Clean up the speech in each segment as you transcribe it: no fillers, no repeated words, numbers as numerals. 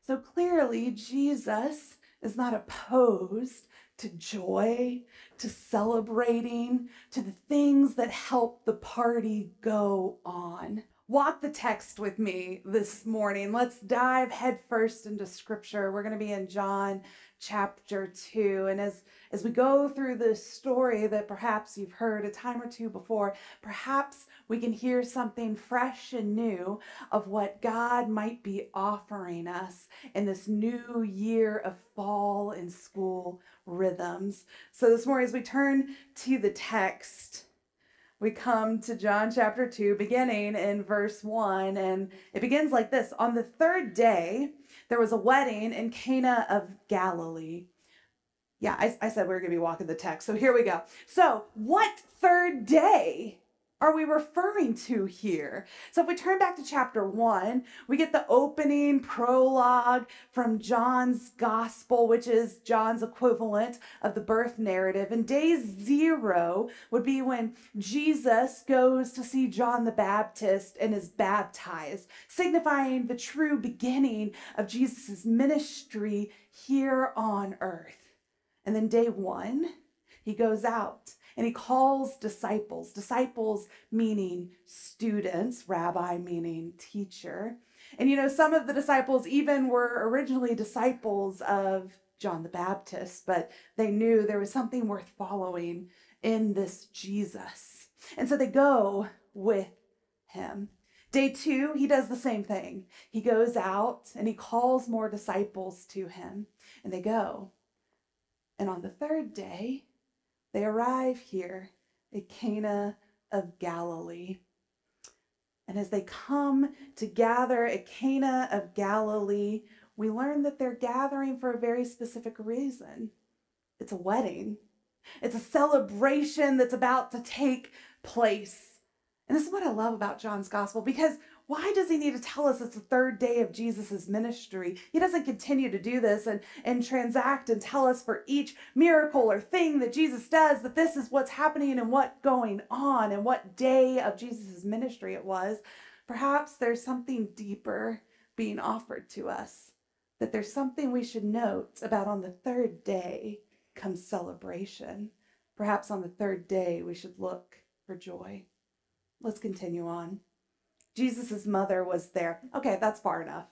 So clearly, Jesus is not opposed to joy, to celebrating, to the things that help the party go on. Walk the text with me this morning. Let's dive headfirst into scripture. We're going to be in John chapter 2. And as we go through this story that perhaps you've heard a time or two before, perhaps we can hear something fresh and new of what God might be offering us in this new year of fall and school rhythms. So this morning, as we turn to the text, we come to John chapter 2, beginning in verse 1, and it begins like this. On the third day, there was a wedding in Cana of Galilee. Yeah, I said we were going to be walking the text, so here we go. So, what third day are we referring to here? So if we turn back to chapter 1, we get the opening prologue from John's gospel, which is John's equivalent of the birth narrative. And day 0 would be when Jesus goes to see John the Baptist and is baptized, signifying the true beginning of Jesus' ministry here on earth. And then day 1, he goes out and he calls disciples, disciples meaning students, rabbi meaning teacher. And you know, some of the disciples even were originally disciples of John the Baptist, but they knew there was something worth following in this Jesus. And so they go with him. Day 2, he does the same thing. He goes out and he calls more disciples to him, and they go. And on the third day, they arrive here at Cana of Galilee. And as they come to gather at Cana of Galilee, we learn that they're gathering for a very specific reason. It's a wedding. It's a celebration that's about to take place. And this is what I love about John's gospel, because why does he need to tell us it's the third day of Jesus's ministry? He doesn't continue to do this and transact and tell us for each miracle or thing that Jesus does that this is what's happening and what's going on and what day of Jesus's ministry it was. Perhaps there's something deeper being offered to us, that there's something we should note about on the third day comes celebration. Perhaps on the third day we should look for joy. Let's continue on. Jesus' mother was there. Okay, that's far enough.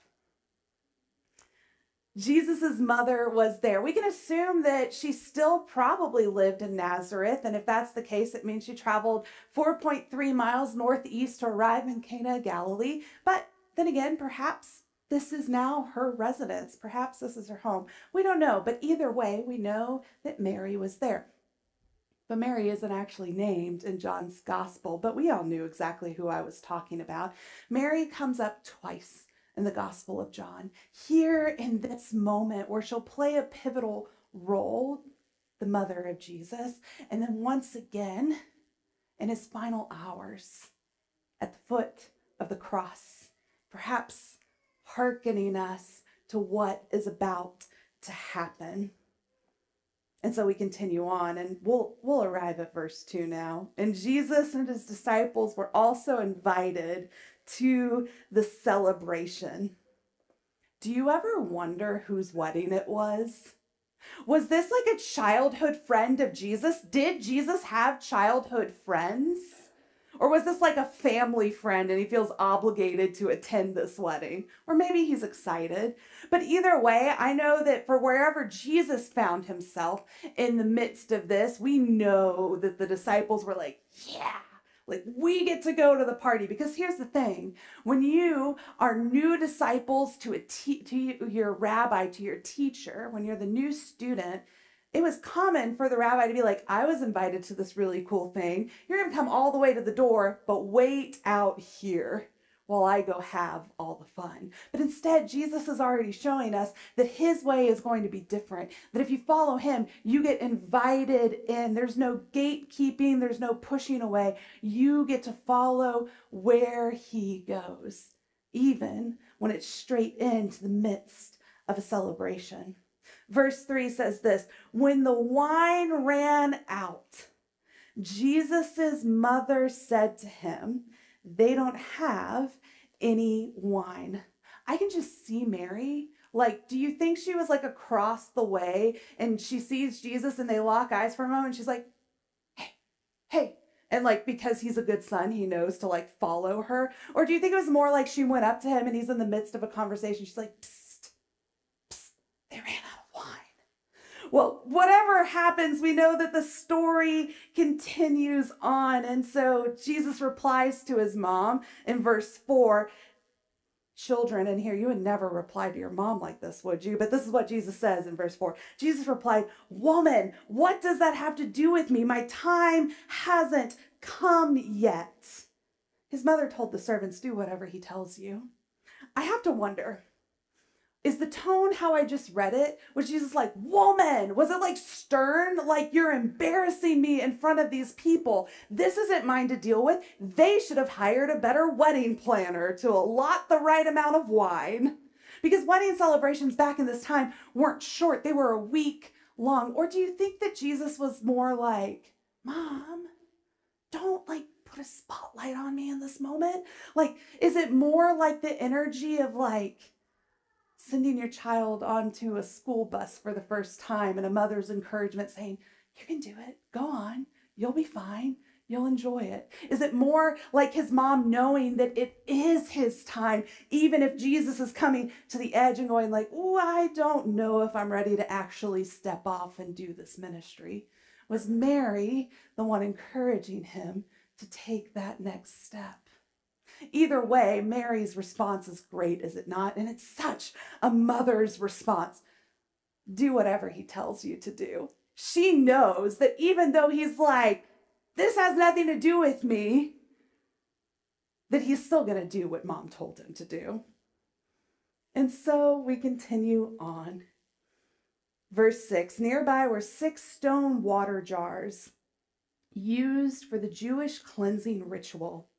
Jesus' mother was there. We can assume that she still probably lived in Nazareth. And if that's the case, it means she traveled 4.3 miles northeast to arrive in Cana of Galilee. But then again, perhaps this is now her residence. Perhaps this is her home. We don't know. But either way, we know that Mary was there. But Mary isn't actually named in John's gospel, but we all knew exactly who I was talking about. Mary comes up twice in the Gospel of John, here in this moment where she'll play a pivotal role, the mother of Jesus, and then once again in his final hours at the foot of the cross, perhaps hearkening us to what is about to happen. And so we continue on, and we'll arrive at verse 2 now. And Jesus and his disciples were also invited to the celebration. Do you ever wonder whose wedding it was? Was this like a childhood friend of Jesus? Did Jesus have childhood friends? Or was this like a family friend and he feels obligated to attend this wedding? Or maybe he's excited. But either way, I know that for wherever Jesus found himself in the midst of this, we know that the disciples were like, yeah, like we get to go to the party. Because here's the thing, when you are new disciples to your rabbi, to your teacher, when you're the new student, it was common for the rabbi to be like, I was invited to this really cool thing. You're going to come all the way to the door, but wait out here while I go have all the fun. But instead, Jesus is already showing us that his way is going to be different. That if you follow him, you get invited in. There's no gatekeeping. There's no pushing away. You get to follow where he goes, even when it's straight into the midst of a celebration. Verse 3 says this, when the wine ran out, Jesus' mother said to him, they don't have any wine. I can just see Mary Like, do you think she was like across the way and she sees Jesus and they lock eyes for a moment and she's like, hey, hey. And like, because he's a good son, he knows to like follow her. Or do you think it was more like she went up to him and he's in the midst of a conversation. She's like, psst, psst, they ran out of wine. Well, whatever happens, we know that the story continues on. And so Jesus replies to his mom in verse 4. Children in here, you would never reply to your mom like this, would you? But this is what Jesus says in verse 4. Jesus replied, "Woman, what does that have to do with me? My time hasn't come yet." His mother told the servants, "Do whatever he tells you." I have to wonder, is the tone how I just read it? Was Jesus like, "Woman"? Was it like stern? Like, you're embarrassing me in front of these people. This isn't mine to deal with. They should have hired a better wedding planner to allot the right amount of wine. Because wedding celebrations back in this time weren't short. They were a week long. Or do you think that Jesus was more like, "Mom, don't like put a spotlight on me in this moment"? Like, is it more like the energy of like, sending your child onto a school bus for the first time and a mother's encouragement saying, "You can do it, go on, you'll be fine, you'll enjoy it"? Is it more like his mom knowing that it is his time, even if Jesus is coming to the edge and going like, "Oh, I don't know if I'm ready to actually step off and do this ministry"? Was Mary the one encouraging him to take that next step? Either way, Mary's response is great, is it not? And it's such a mother's response. Do whatever he tells you to do. She knows that even though he's like, "This has nothing to do with me," that he's still going to do what mom told him to do. And so we continue on. Verse 6, nearby were 6 stone water jars used for the Jewish cleansing ritual,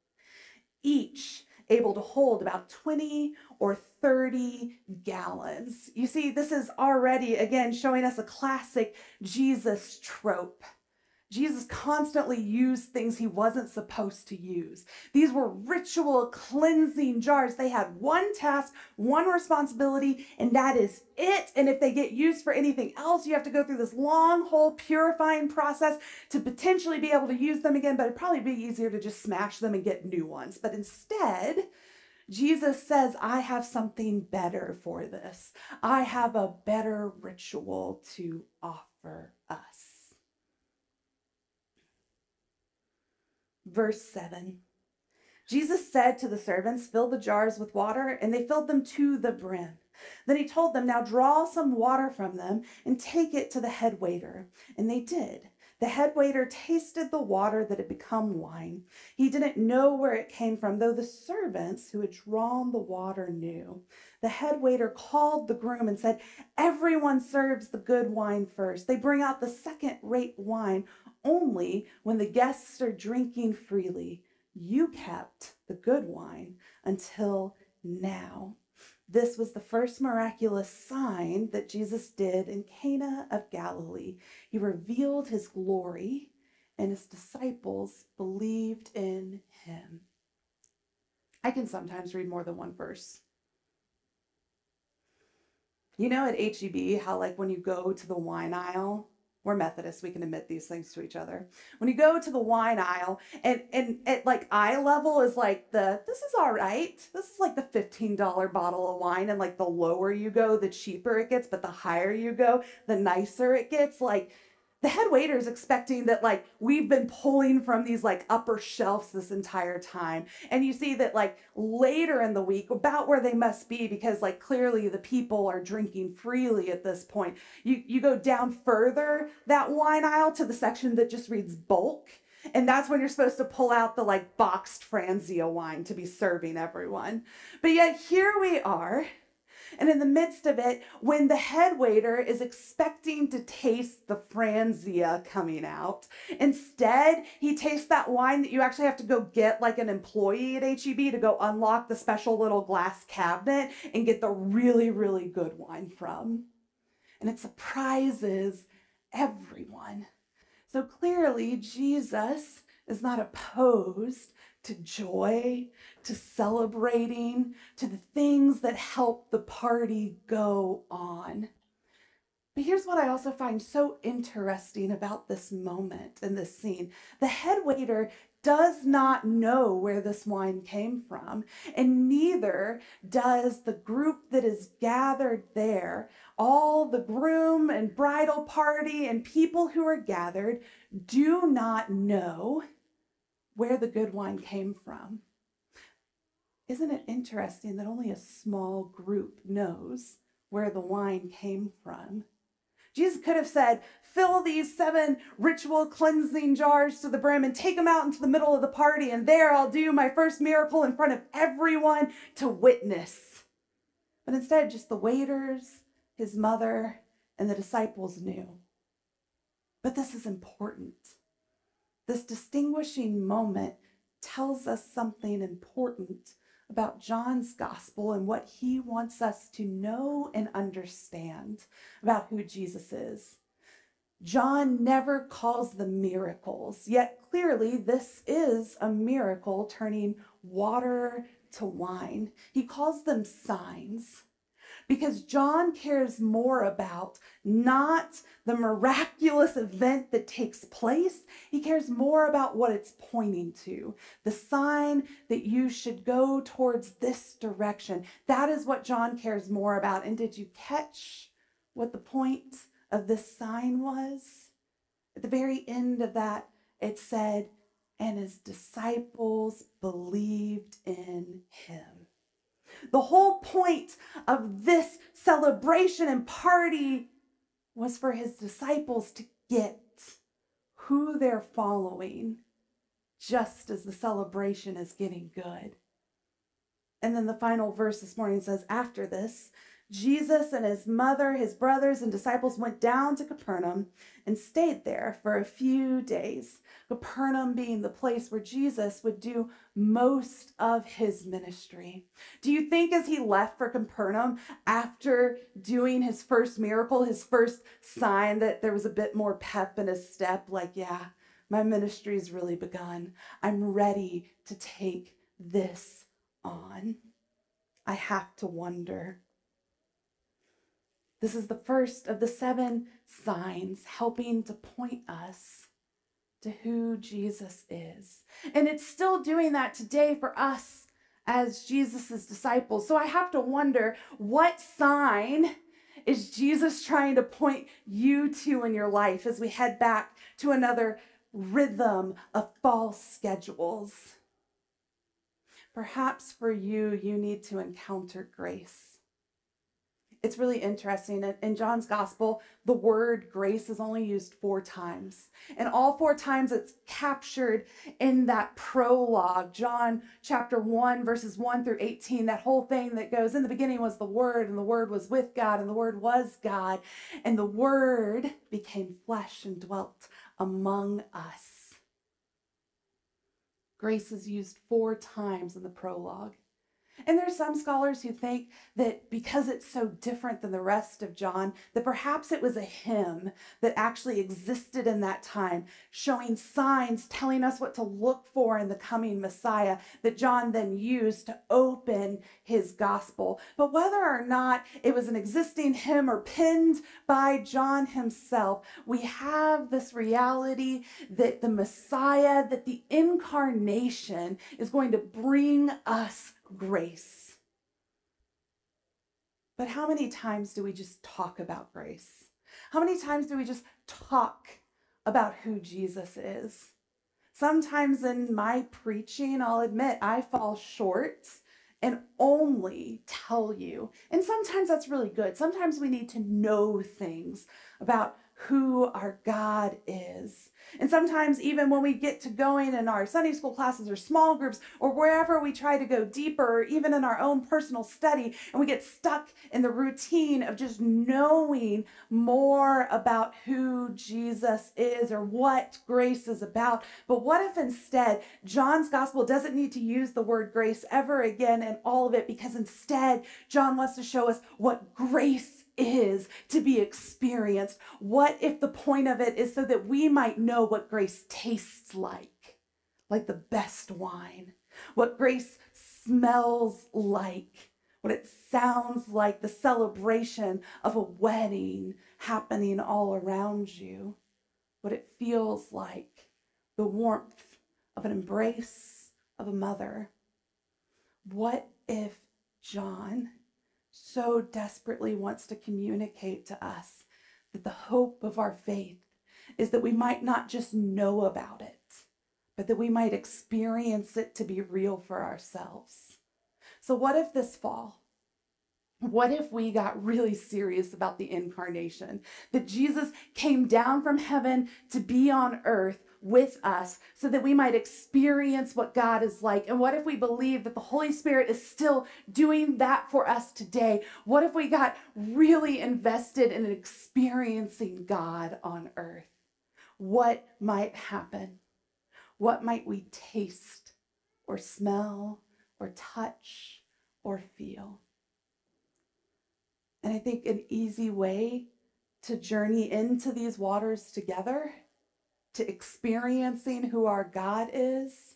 each able to hold about 20 or 30 gallons. You see, this is already, again, showing us a classic Jesus trope. Jesus constantly used things he wasn't supposed to use. These were ritual cleansing jars. They had one task, one responsibility, and that is it. And if they get used for anything else, you have to go through this long, whole purifying process to potentially be able to use them again. But it'd probably be easier to just smash them and get new ones. But instead, Jesus says, "I have something better for this. I have a better ritual to offer us." Verse 7, Jesus said to the servants, "Fill the jars with water," and they filled them to the brim. Then he told them, "Now draw some water from them and take it to the head waiter." And they did. The head waiter tasted the water that had become wine. He didn't know where it came from, though the servants who had drawn the water knew. The head waiter called the groom and said, "Everyone serves the good wine first. They bring out the second-rate wine only when the guests are drinking freely. You kept the good wine until now." This was the first miraculous sign that Jesus did in Cana of Galilee. He revealed his glory, and his disciples believed in him. I can sometimes read more than one verse. You know at HEB how like when you go to the wine aisle, we're Methodists, we can admit these things to each other. When you go to the wine aisle and at like eye level is like this is all right. This is like the $15 bottle of wine, and like the lower you go, the cheaper it gets, but the higher you go, the nicer it gets. Like the head waiter is expecting that like we've been pulling from these like upper shelves this entire time. And you see that like later in the week, about where they must be, because like clearly the people are drinking freely at this point. You go down further that wine aisle to the section that just reads bulk. And that's when you're supposed to pull out the like boxed Franzia wine to be serving everyone. But yet here we are. And in the midst of it, when the head waiter is expecting to taste the Franzia coming out, instead he tastes that wine that you actually have to go get like an employee at HEB to go unlock the special little glass cabinet and get the really, really good wine from. And it surprises everyone. So clearly Jesus is not opposed to joy, to celebrating, to the things that help the party go on. But here's what I also find so interesting about this moment and this scene. The head waiter does not know where this wine came from, and neither does the group that is gathered there. All the groom and bridal party and people who are gathered do not know where the good wine came from. Isn't it interesting that only a small group knows where the wine came from? Jesus could have said, fill these 7 ritual cleansing jars to the brim and take them out into the middle of the party, and there I'll do my first miracle in front of everyone to witness. But instead, just the waiters, his mother, and the disciples knew. But this is important. This distinguishing moment tells us something important about John's gospel and what he wants us to know and understand about who Jesus is. John never calls them miracles, yet clearly this is a miracle, turning water to wine. He calls them signs because John cares more about not the miraculous event that takes place. He cares more about what it's pointing to, the sign that you should go towards this direction. That is what John cares more about. And did you catch what the point of this sign was? At the very end of that, it said, and his disciples believed in him. The whole point of this celebration and party was for his disciples to get who they're following, just as the celebration is getting good. And then the final verse this morning says, after this, Jesus and his mother, his brothers, and disciples went down to Capernaum and stayed there for a few days. Capernaum being the place where Jesus would do most of his ministry. Do you think as he left for Capernaum after doing his first miracle, his first sign, that there was a bit more pep in his step? Like, yeah, my ministry's really begun. I'm ready to take this on. I have to wonder. This is the first of the 7 signs helping to point us to who Jesus is. And it's still doing that today for us as Jesus's disciples. So I have to wonder, what sign is Jesus trying to point you to in your life as we head back to another rhythm of fall schedules? Perhaps for you, you need to encounter grace. It's really interesting. In John's gospel, the word grace is only used 4 times. And all 4 times it's captured in that prologue, John chapter 1, verses 1 through 18, that whole thing that goes, in the beginning was the Word, and the Word was with God, and the Word was God, and the Word became flesh and dwelt among us. Grace is used 4 times in the prologue. And there's some scholars who think that because it's so different than the rest of John, that perhaps it was a hymn that actually existed in that time, showing signs, telling us what to look for in the coming Messiah, that John then used to open his gospel. But whether or not it was an existing hymn or penned by John himself, we have this reality that the Messiah, that the incarnation is going to bring us grace. But how many times do we just talk about grace? How many times do we just talk about who Jesus is? Sometimes in my preaching, I'll admit I fall short and only tell you. And sometimes that's really good. Sometimes we need to know things about who our God is. And sometimes even when we get to going in our Sunday school classes or small groups or wherever we try to go deeper, or even in our own personal study, and we get stuck in the routine of just knowing more about who Jesus is or what grace is about. But what if instead John's gospel doesn't need to use the word grace ever again in all of it, because instead John wants to show us what grace is to be experienced. What if the point of it is so that we might know what grace tastes like like the best wine, what grace smells like, what it sounds like, the celebration of a wedding happening all around you, what it feels like, the warmth of an embrace of a mother. What if John so desperately wants to communicate to us that the hope of our faith is that we might not just know about it, but that we might experience it to be real for ourselves? So what if this fall, what if we got really serious about the incarnation, that Jesus came down from heaven to be on earth with us so that we might experience what God is like? And what if we believe that the Holy Spirit is still doing that for us today? What if we got really invested in experiencing God on earth? What might happen? What might we taste or smell or touch or feel? And I think an easy way to journey into these waters together, to experiencing who our God is,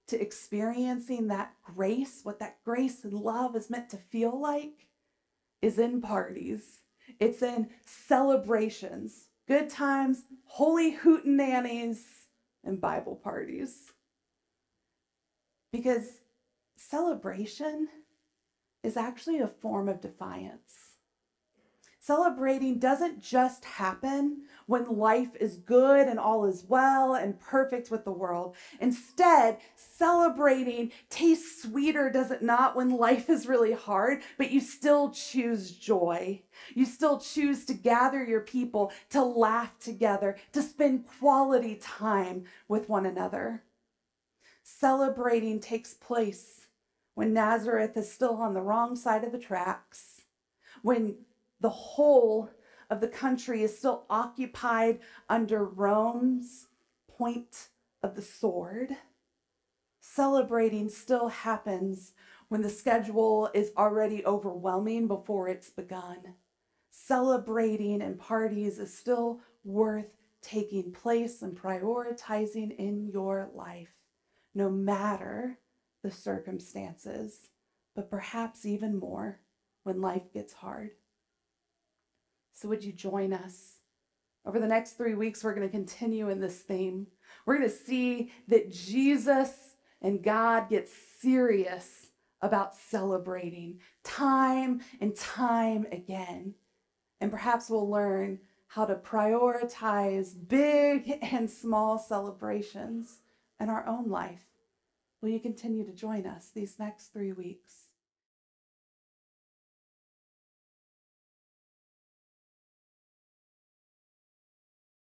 to experiencing that grace, what that grace and love is meant to feel like, is in parties. It's in celebrations, good times, holy hootenannies, and Bible parties. Because celebration is actually a form of defiance. Celebrating doesn't just happen when life is good and all is well and perfect with the world. Instead, celebrating tastes sweeter, does it not, when life is really hard, but you still choose joy. You still choose to gather your people, to laugh together, to spend quality time with one another. Celebrating takes place when Nazareth is still on the wrong side of the tracks, when the whole of the country is still occupied under Rome's point of the sword. Celebrating still happens when the schedule is already overwhelming before it's begun. Celebrating and parties is still worth taking place and prioritizing in your life, no matter the circumstances, but perhaps even more when life gets hard. So would you join us? Over the next 3 weeks, we're going to continue in this theme. We're going to see that Jesus and God get serious about celebrating time and time again. And perhaps we'll learn how to prioritize big and small celebrations in our own life. Will you continue to join us these next 3 weeks?